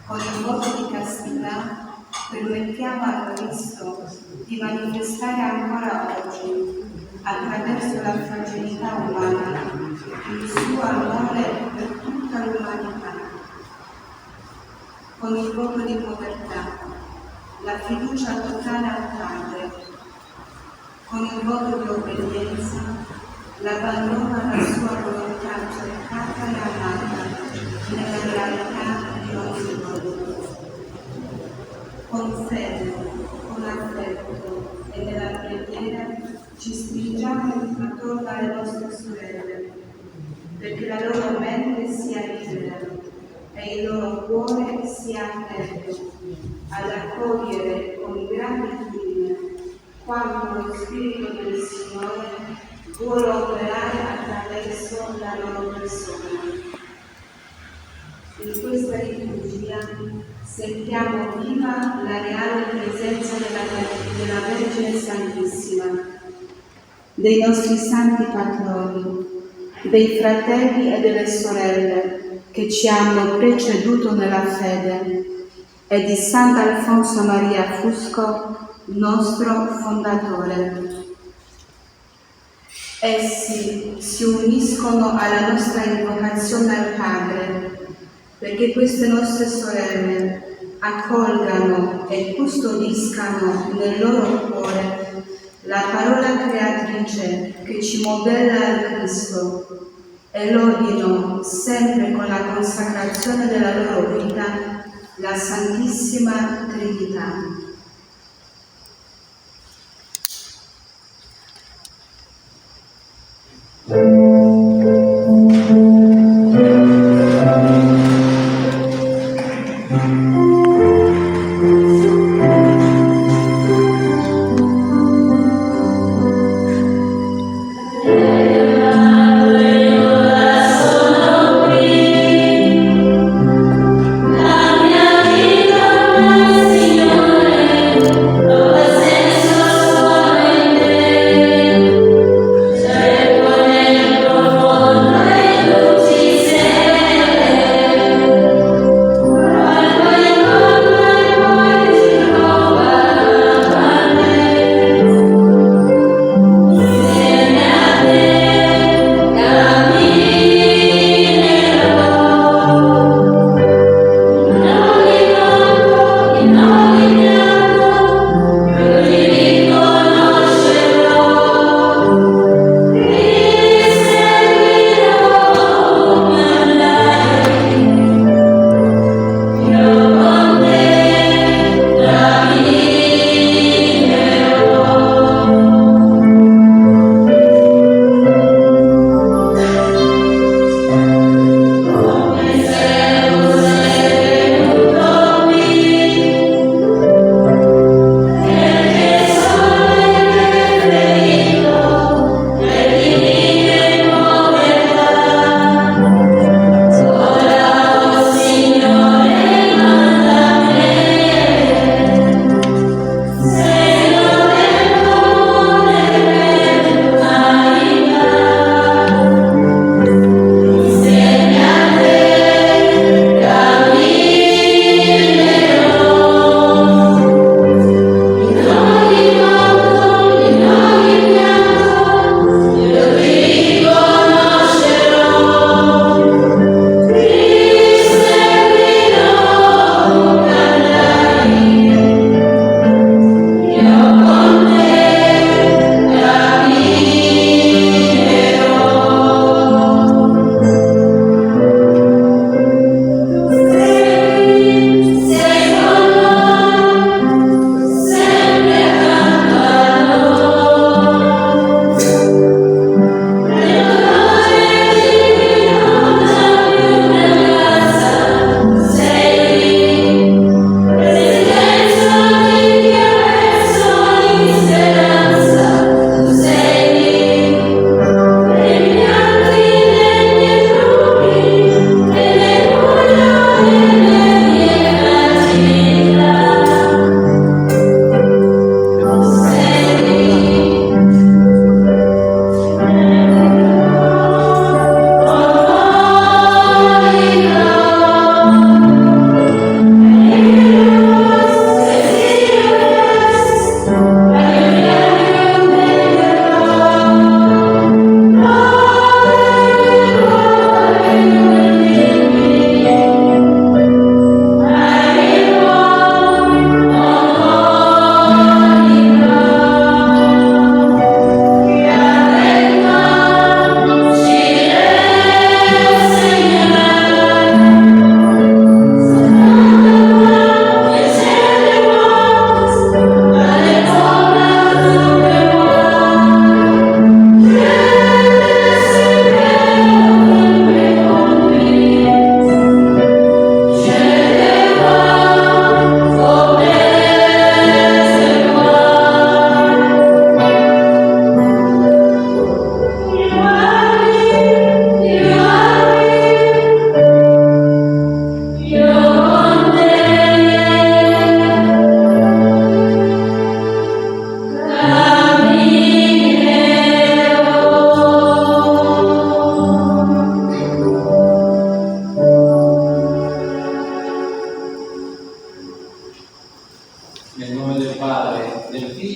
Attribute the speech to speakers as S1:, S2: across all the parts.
S1: Con il voto di castità permettiamo a Cristo di manifestare ancora oggi, attraverso la fragilità umana, il suo amore per tutta l'umanità. Con il voto di povertà, la fiducia totale al Padre. Con il voto di obbedienza, l'abbandono alla sua volontà cercata e amata nella realtà di ogni giorno. Con fede, con affetto e nella preghiera ci stringiamo attorno alle nostre sorelle, perché la loro mente sia libera e il loro cuore sia aperto ad accogliere con gratitudine quanto lo Spirito del Signore vuole operare attraverso la loro persona. In questa liturgia sentiamo viva la reale presenza della Vergine Santissima, dei nostri santi patroni, dei fratelli e delle sorelle che ci hanno preceduto nella fede e di Sant'Alfonso Maria Fusco, nostro fondatore. Essi si uniscono alla nostra invocazione al Padre, perché queste nostre sorelle accolgano e custodiscano nel loro cuore la parola creatrice che ci modella al Cristo e lodino sempre con la consacrazione della loro vita la Santissima Trinità.
S2: Signore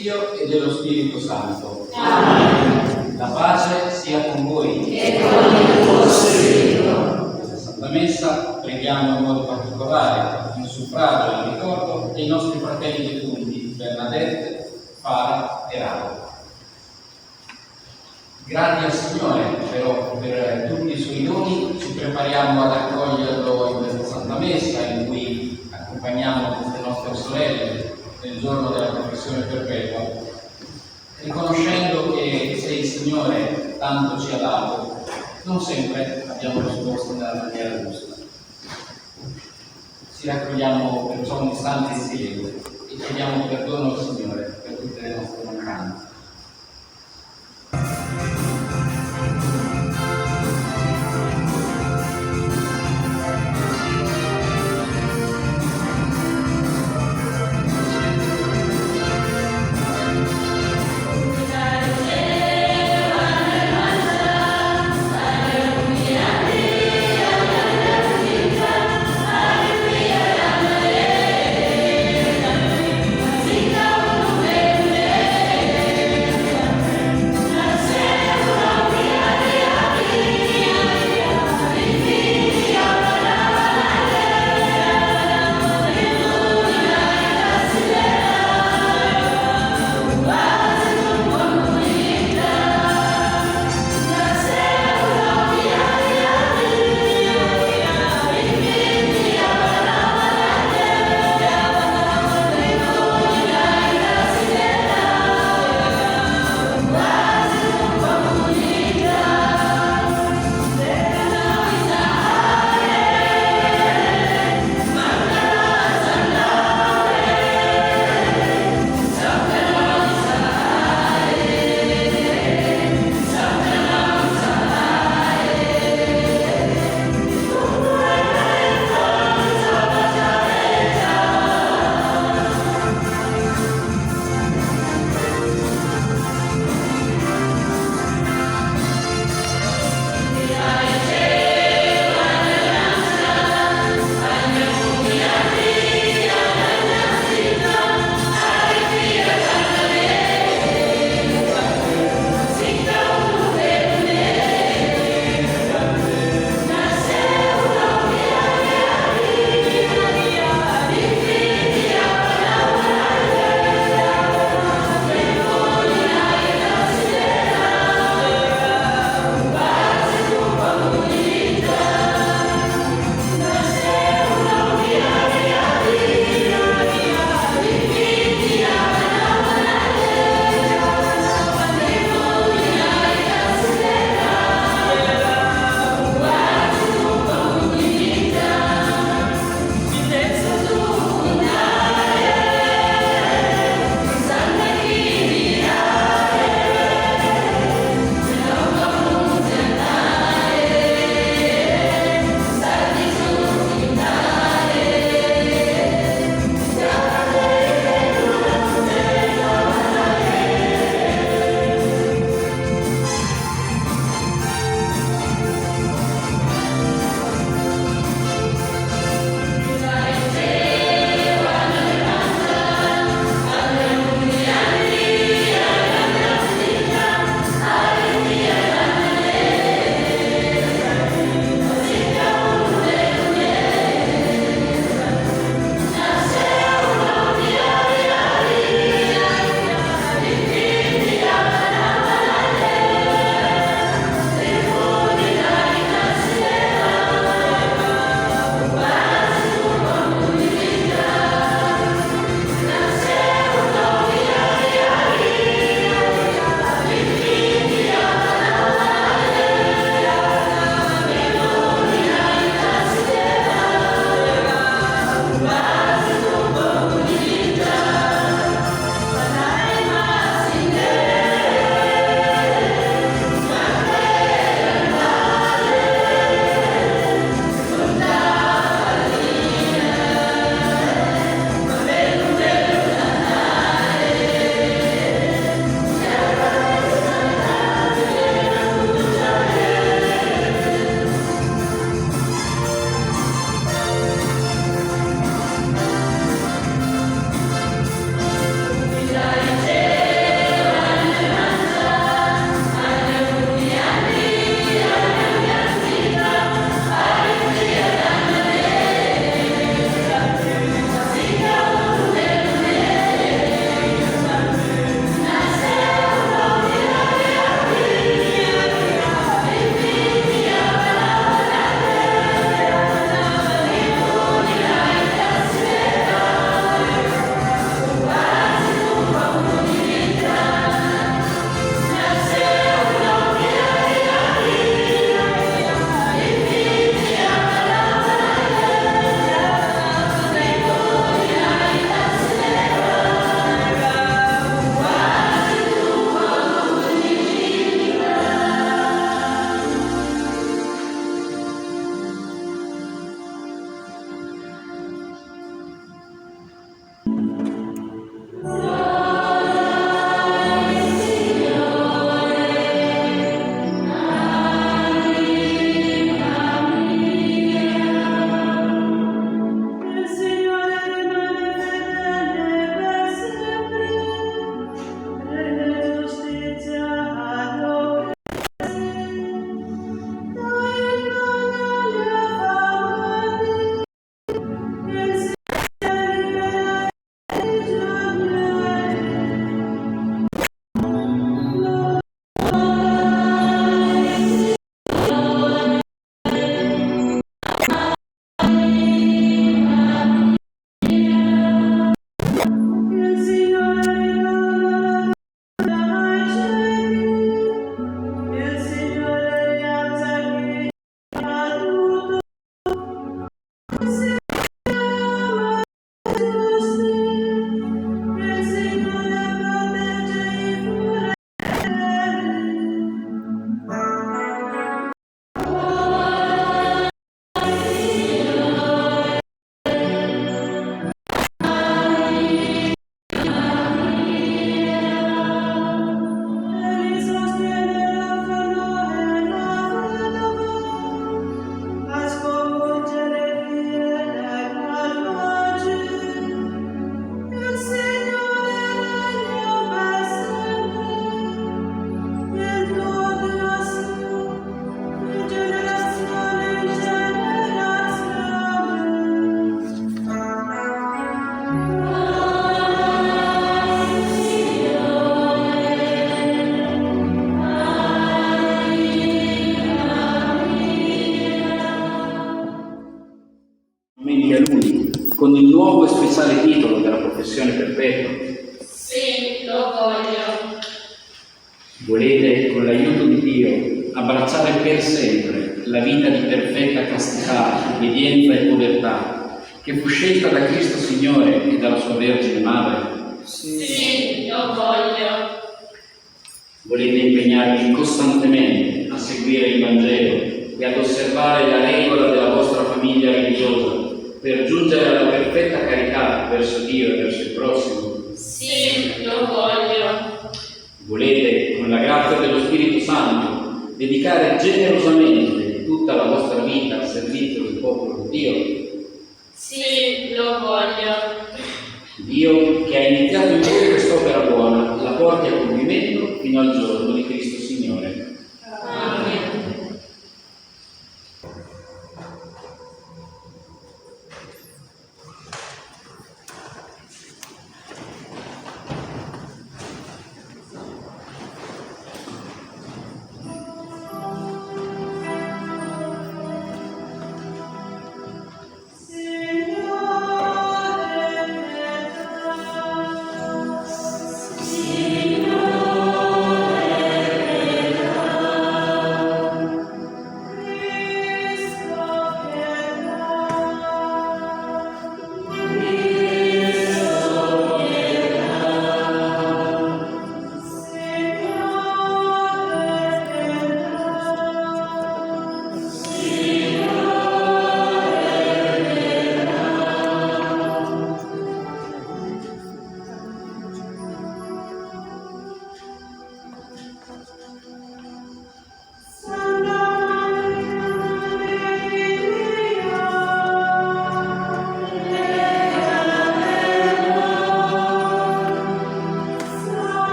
S2: Figlio e dello Spirito Santo.
S3: Amen.
S2: La pace sia con voi.
S3: E con il tuo spirito.
S2: Questa Santa Messa preghiamo in modo particolare in suffragio e in ricordo dei nostri fratelli defunti Bernadette, Fara e Rado. Grati al Signore però per tutti i suoi doni, ci prepariamo ad accoglierlo in questa Santa Messa in cui accompagniamo queste nostre sorelle nel giorno della professione perpetua, riconoscendo che se il Signore tanto ci ha dato, non sempre abbiamo risposto nella maniera giusta. Ci raccogliamo perciò un istante insieme e chiediamo perdono al Signore per tutte le nostre mancanze. famiglia Lui, con il nuovo e speciale titolo della professione perpetua?
S3: Sì, lo voglio.
S2: Volete, con l'aiuto di Dio, abbracciare per sempre la vita di perfetta castità, obbedienza e povertà, che fu scelta da Cristo Signore e dalla sua Vergine Madre?
S3: Sì, lo voglio.
S2: Volete impegnarvi costantemente a seguire il Vangelo e ad osservare la regola della vostra famiglia religiosa per giungere alla perfetta carità verso Dio e verso il prossimo?
S3: Sì, lo voglio.
S2: Volete, con la grazia dello Spirito Santo, dedicare generosamente tutta la vostra vita al servizio del popolo di Dio?
S3: Sì, lo voglio.
S2: Dio, che ha iniziato in voi quest'opera buona, la porti a compimento fino al giorno di Cristo Signore.
S3: Amen.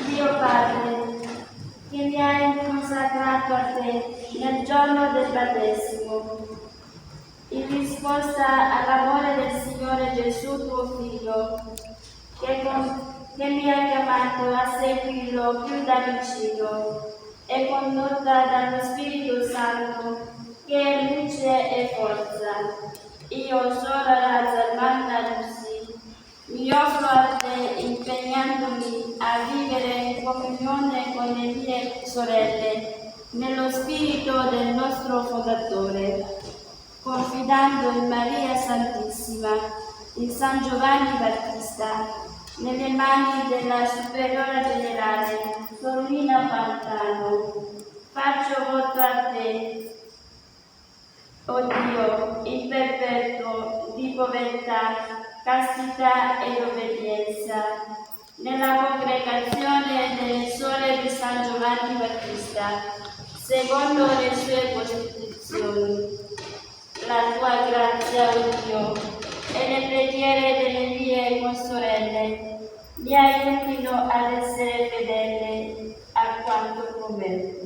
S4: Dio Padre, che mi hai consacrato a te nel giorno del battesimo, in risposta all'amore del Signore Gesù tuo Figlio, che mi ha chiamato a seguirlo più da vicino e condotta dallo Spirito Santo, che è luce e forza. Io, Sora Zalmanda Lucy, mi offro a te impegnandomi a vivere in comunione con le mie sorelle, nello spirito del nostro fondatore, confidando in Maria Santissima, in San Giovanni Battista, nelle mani della Superiora Generale, Sorina Pantano. Faccio voto a te, o Dio, il perpetuo di povertà, castità ed obbedienza, nella congregazione delle Suore di San Giovanni Battista, secondo le sue costituzioni. La tua grazia, o Dio, e le preghiere delle mie consorelle mi aiutino ad essere fedele a quanto prometto.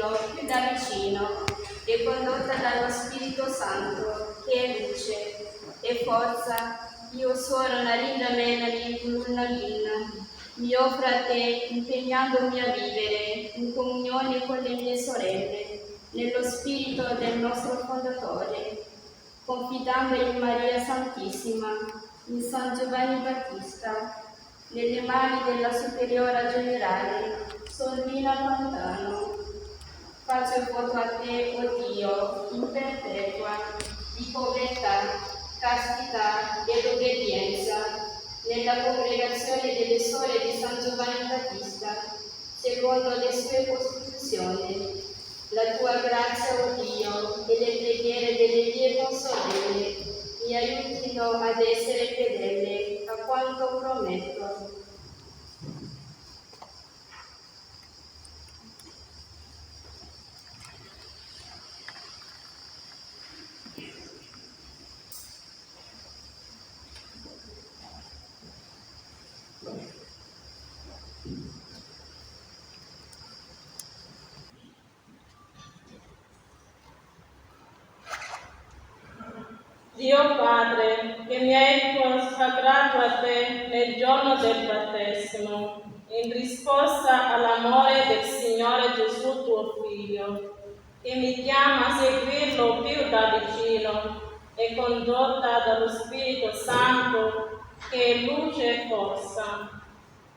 S4: sentirlo più da vicino e condotta dallo Spirito Santo, che è luce e forza. Io, suora Narinda Menali Nalin, mi offro a te impegnandomi a vivere in comunione con le mie sorelle, nello spirito del nostro fondatore, confidando in Maria Santissima, in San Giovanni Battista, nelle mani della Superiora Generale, Sor Rina Pantano. Faccio voto a te, o Dio, in perpetua, di povertà, castità ed obbedienza, nella congregazione delle Suore di San Giovanni Battista, secondo le sue costituzioni. La tua grazia, o Dio, e le preghiere delle mie consorelle mi aiutino ad essere fedele a quanto prometto.
S3: Dio Padre, che mi hai consacrato a te nel giorno del battesimo, in risposta all'amore del Signore Gesù tuo Figlio, che mi chiama a seguirlo più da vicino e condotta dallo Spirito Santo, che è luce e forza.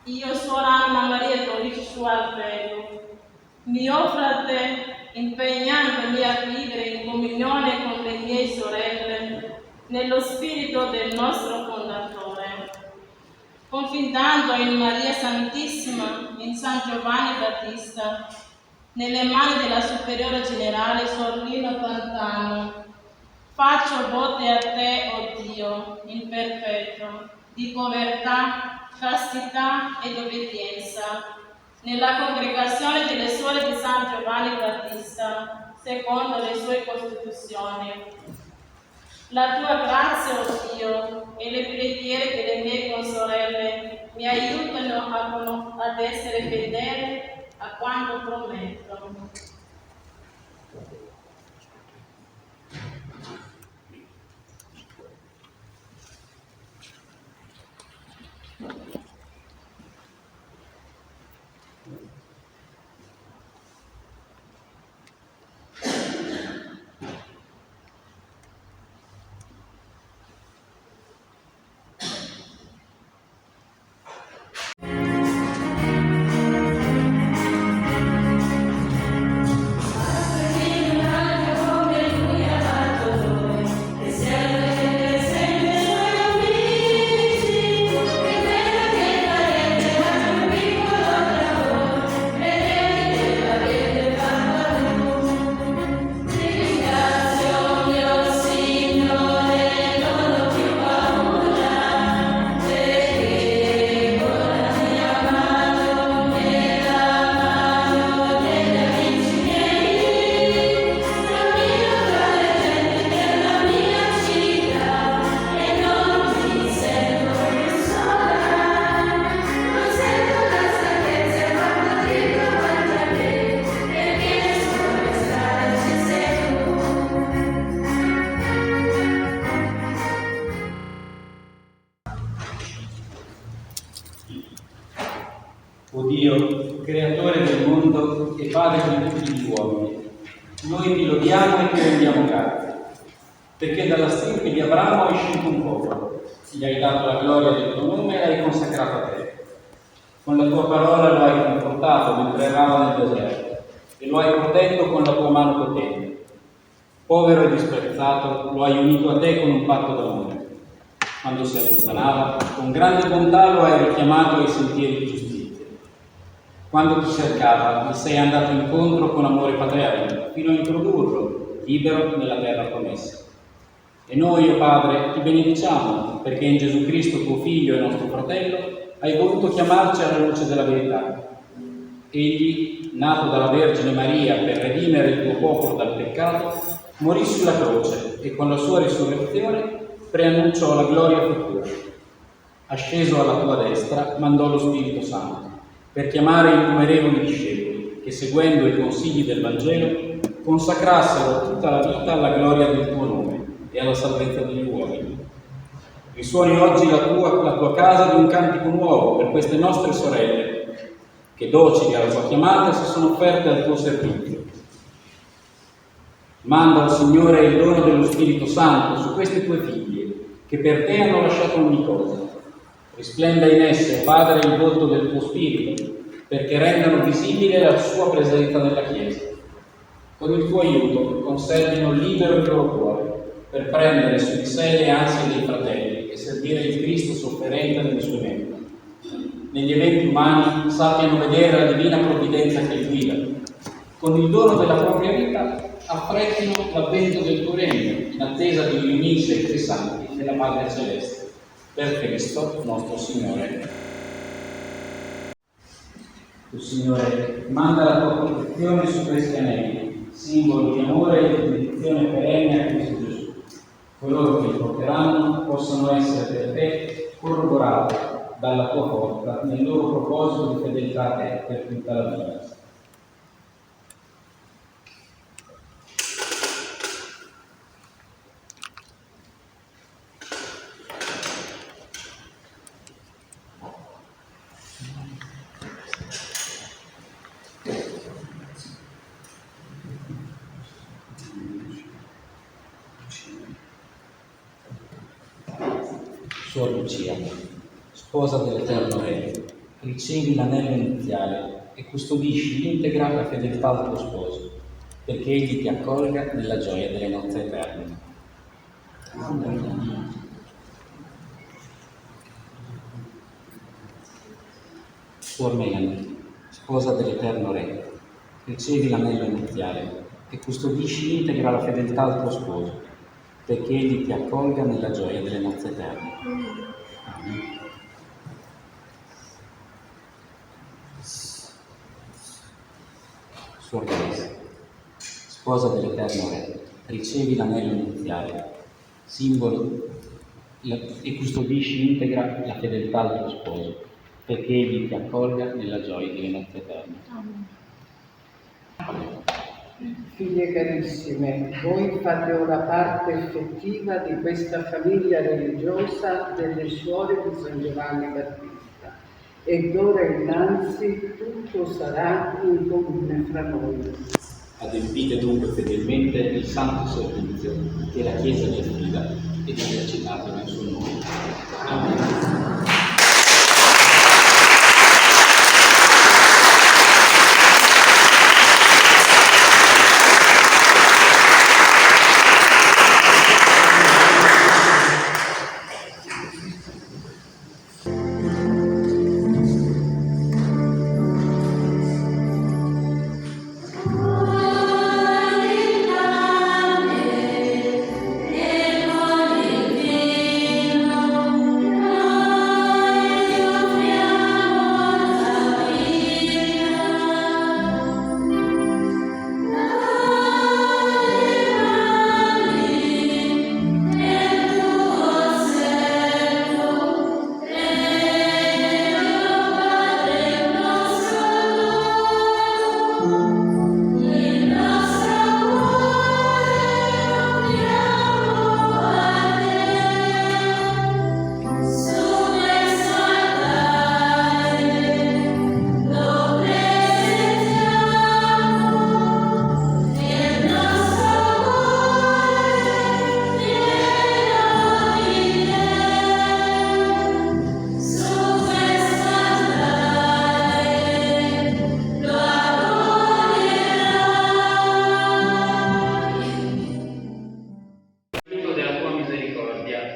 S3: Io, suora Anna Maria Torici Alvero, mi offro a te impegnandomi a vivere in comunione con le mie sorelle, nello spirito del nostro fondatore, confidando in Maria Santissima, in San Giovanni Battista, nelle mani della Superiora Generale Sor Rina Pantano. Faccio voto a te, o Dio, in perpetuo, di povertà, castità ed obbedienza, nella congregazione delle Suore di San Giovanni Battista, secondo le sue costituzioni. La tua grazia, o Dio, e le preghiere delle mie consorelle mi aiutano ad essere fedele a quanto prometto.
S5: O Dio, creatore del mondo e padre di tutti gli uomini, noi ti lodiamo e ti rendiamo grazie, perché dalla stirpe di Abramo hai scelto un popolo, gli hai dato la gloria del tuo nome e l'hai consacrato a te. Con la tua parola lo hai confortato mentre errava nel deserto e lo hai protetto con la tua mano potente. Povero e disprezzato, lo hai unito a te con un patto d'amore. Quando si allontanava, con grande bontà lo hai richiamato ai sentieri di giustizia. Quando ti cercava, gli sei andato incontro con amore paterno, fino a introdurlo, libero, nella terra promessa. E noi, o Padre, ti benediciamo, perché in Gesù Cristo, tuo Figlio e nostro Fratello, hai voluto chiamarci alla luce della verità. Egli, nato dalla Vergine Maria per redimere il tuo popolo dal peccato, morì sulla croce e con la sua risurrezione preannunciò la gloria futura. Asceso alla tua destra, mandò lo Spirito Santo per chiamare innumerevoli discepoli che seguendo i consigli del Vangelo consacrassero tutta la vita alla gloria del tuo nome e alla salvezza degli uomini. Risuoni oggi la tua casa di un cantico nuovo per queste nostre sorelle, che docili alla tua chiamata si sono offerte al tuo servizio. Manda, Signore, il dono dello Spirito Santo su queste tue figlie, che per te hanno lasciato ogni cosa. Risplenda in esse, Padre, il volto del tuo Spirito, perché rendano visibile la sua presenza nella Chiesa. Con il tuo aiuto conservino libero il loro cuore, per prendere su di sé le ansie dei fratelli e servire il Cristo sofferente nelle sue membra. Negli eventi umani sappiano vedere la divina provvidenza che li guida. Con il dono della propria vita affrettino l'avvento del tuo regno, in attesa di riunirsi ai tuoi santi nella Patria Celeste. Per Cristo nostro Signore. Tu, Signore, manda la tua protezione su questi anelli, simbolo di amore e di dedizione perenne a Cristo Gesù. Coloro che li porteranno possano essere per te corroborati dalla tua forza nel loro proposito di fedeltà a te per tutta la vita. Suor Lucia, sposa dell'Eterno Re, ricevi l'anello nuziale e custodisci l'integra la fedeltà al tuo sposo, perché egli ti accolga nella gioia delle nozze eterne. Amen. Suor Melanie, sposa dell'Eterno Re, ricevi l'anello nuziale e custodisci l'integra la fedeltà al tuo sposo, perché egli ti accolga nella gioia delle nozze eterne. Amen. Suor Grace, sposa dell'Eterno Re, ricevi l'anello nuziale, simbolo, e custodisci integra la fedeltà al tuo sposo, perché egli ti accolga nella gioia delle nozze eterne. Amen.
S6: Figlie carissime, voi fate ora parte effettiva di questa famiglia religiosa delle suore di San Giovanni Battista e d'ora innanzi tutto sarà in comune fra noi.
S5: Adempite dunque fedelmente il santo servizio che la Chiesa vi affida ed esercitate nel suo nome. Amen.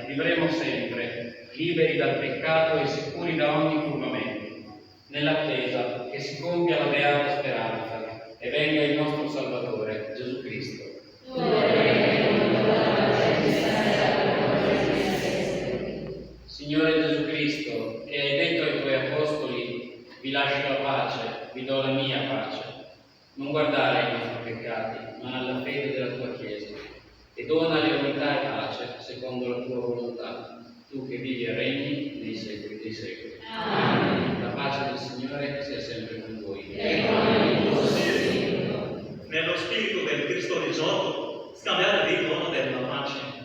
S5: Vivremo sempre liberi dal peccato e sicuri da ogni turbamento, nell'attesa che si compia la beata speranza e venga il nostro Salvatore, Gesù Cristo. Signore Gesù Cristo, che hai detto ai tuoi apostoli: vi lascio la pace, vi do la mia pace, non guardare ai nostri peccati, ma alla fede della tua Chiesa, e donale unità e pace secondo la tua volontà, tu che vivi e regni nei secoli dei secoli. Amen. La pace del Signore sia sempre con voi.
S7: nello spirito del Cristo risorto, scambiare il dono della pace.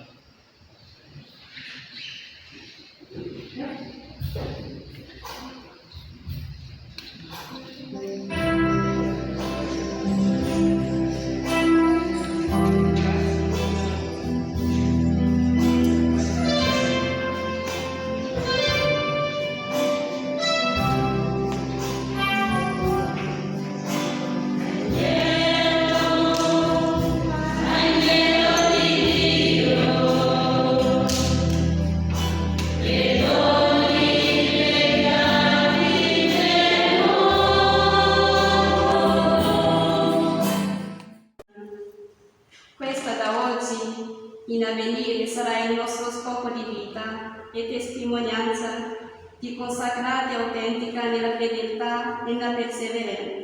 S8: Questa da oggi in avvenire sarà il nostro scopo di vita e testimonianza di consacrata e autentica nella fedeltà e nella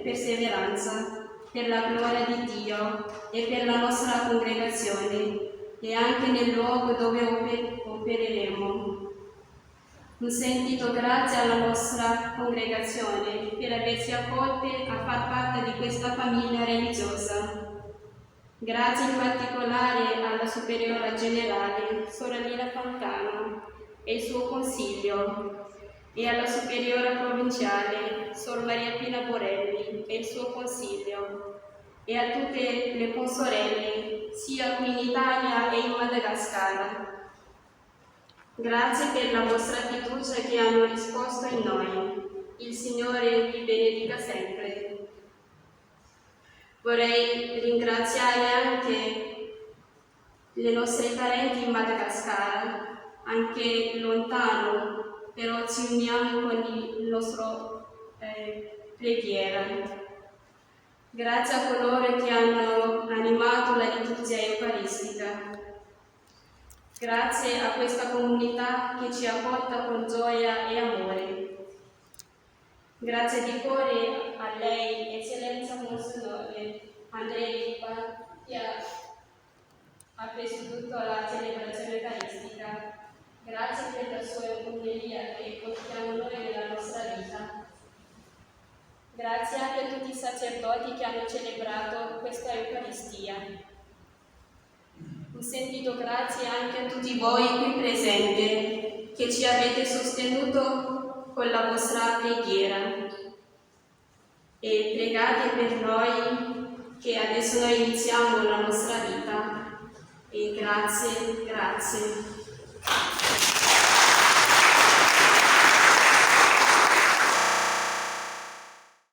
S8: perseveranza per la gloria di Dio e per la nostra congregazione e anche nel luogo dove opereremo. Un sentito grazie alla nostra congregazione per averci accolte a far parte di questa famiglia religiosa. Grazie in particolare alla Superiora Generale Sorellina Fontana e il suo consiglio e alla Superiora Provinciale Sor Maria Pina Borelli e il suo consiglio e a tutte le consorelle sia qui in Italia e in Madagascar. Grazie per la vostra fiducia che hanno risposto in noi. Il Signore vi benedica sempre. Vorrei ringraziare anche le nostre parenti in Madagascar, anche lontano, però ci uniamo con il nostro preghiera. Grazie a coloro che hanno animato la liturgia eucaristica. Grazie a questa comunità che ci accolta con gioia e amore. Grazie di cuore a lei, Eccellenza Monsignore Andrea Ripa, che ha presieduto la celebrazione eucaristica. Grazie per la sua omelia che portiamo noi nella nostra vita. Grazie anche a tutti i sacerdoti che hanno celebrato questa Eucaristia. Un sentito grazie anche a tutti voi qui presenti che ci avete sostenuto con la vostra preghiera e pregate per noi che adesso noi iniziamo la nostra vita e grazie.